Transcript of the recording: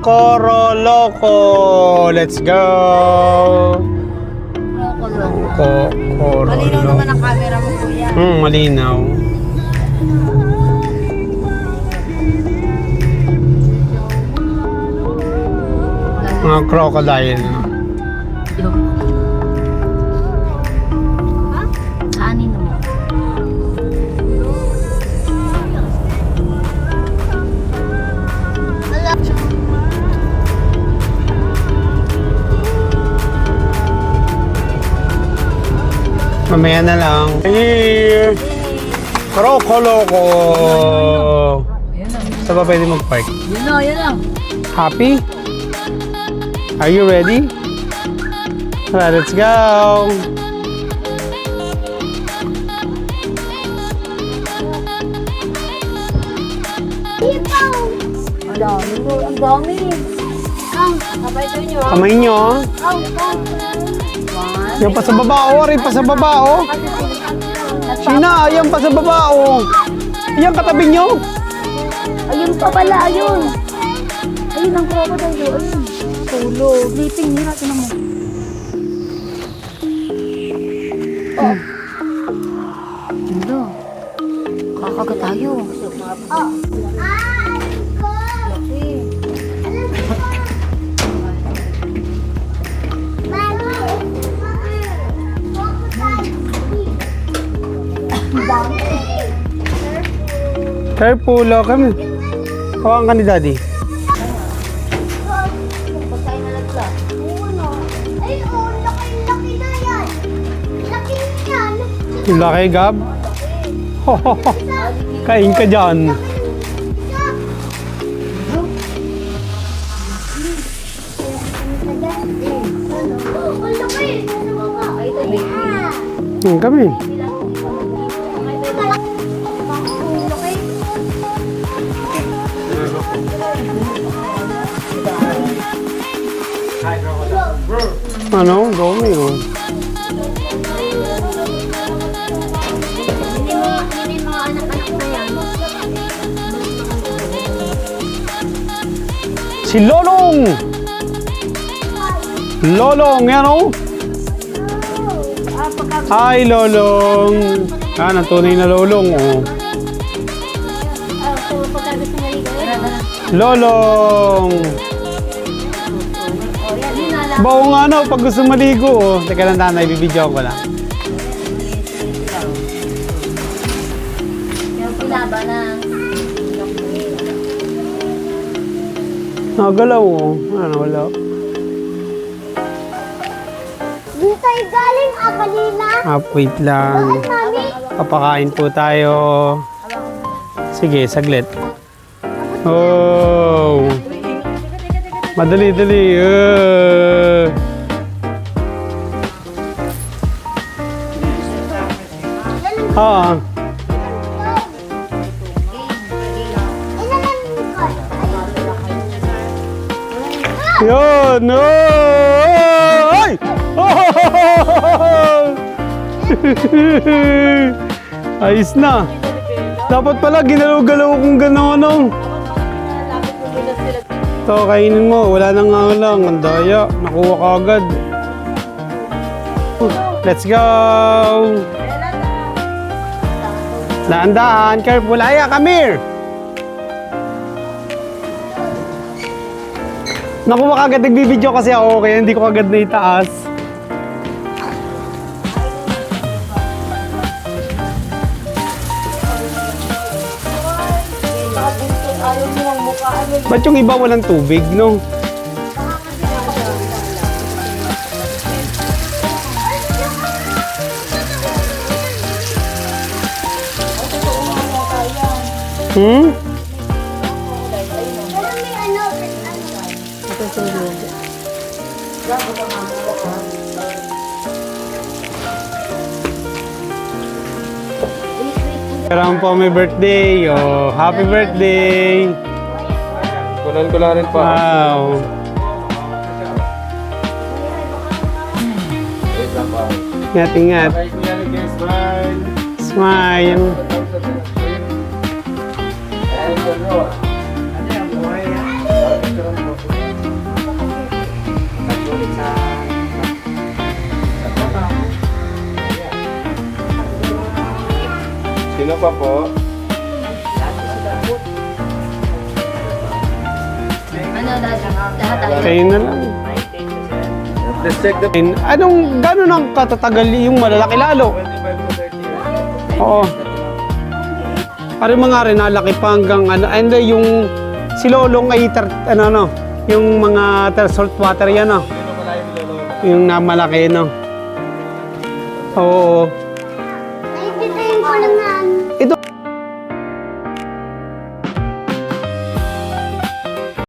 Koroloko. Let's go. Malinaw naman ang camera mo, kuya. Malinaw. Mga crocodile. Kanin mo. Mamaya na lang. Here. Krokoloko. Saan ba pwede mag-park? Yun na. Happy? Are you ready? Alright, let's go. Ang dami. Kapay sa inyo. Kamay nyo. Yan pa sa baba, oh. Rin pa sa baba, oh. Sina, yan pa sa baba, oh. Yan katabi nyo. Ayun pa pala, ayun. Ayun ang crocodile, ayun. Tulog. Sleeping nila, tinan mo. Oh. Ano? Kakagat tayo. Oh. Careful, oh. Kami. Hawakan ka ni Daddy. Pagkain na lang ka. Ay, oh, laki na yan. Laki yan. Yung laki, Gab. Kain ka dyan. Oh, laki. Ay, tabi. Kami. Ano? Dami, oh. Hindi mga anak-anak na yan. Si Lolong! Lolong, yan, oh. Hi, Lolong. Ang tunay na Lolong, oh. Lolong! Bawo nga, no, pag gusto maligo, oh. Teka lang, tanay, bibidyo ko lang. Yung pilaba na. Nagalaw, oh. Ano, wala. Dito tayo galing, kanina. Wait lang. Mami. Papakain po tayo. Sige, saglit. Oh! Madali, dali. Ah. Yun! No! Ay! Oh! Ayos na. Dapat pala ginalaw-galaw kung gano'n. Ito, kainin mo. Wala nang nga lang. Ang daya. Nakuha ka agad. Let's go! Daan-daan. Careful. Aya, come here! Nakuha ka agad. Nagbibideo kasi ako. Kaya hindi ko agad na itaas. Ba't yung iba walang tubig, no? Hmm? Karam po may birthday. Oh, happy birthday. Kulan-kularin pa. Wow. Ingat-ingat. Smile. pa po? Ano, lahat tayo. Kayo na lang. Let's check the... Anong, gano'n ang katatagal yung malalaki lalo? 25 to 30 years. Oo. Parang mga rin, nalaki pa hanggang ano, and yung si Lolong ay, yung mga salt water yan, Hindi na malayo ni Lolo. yung namalaki, no? Oo.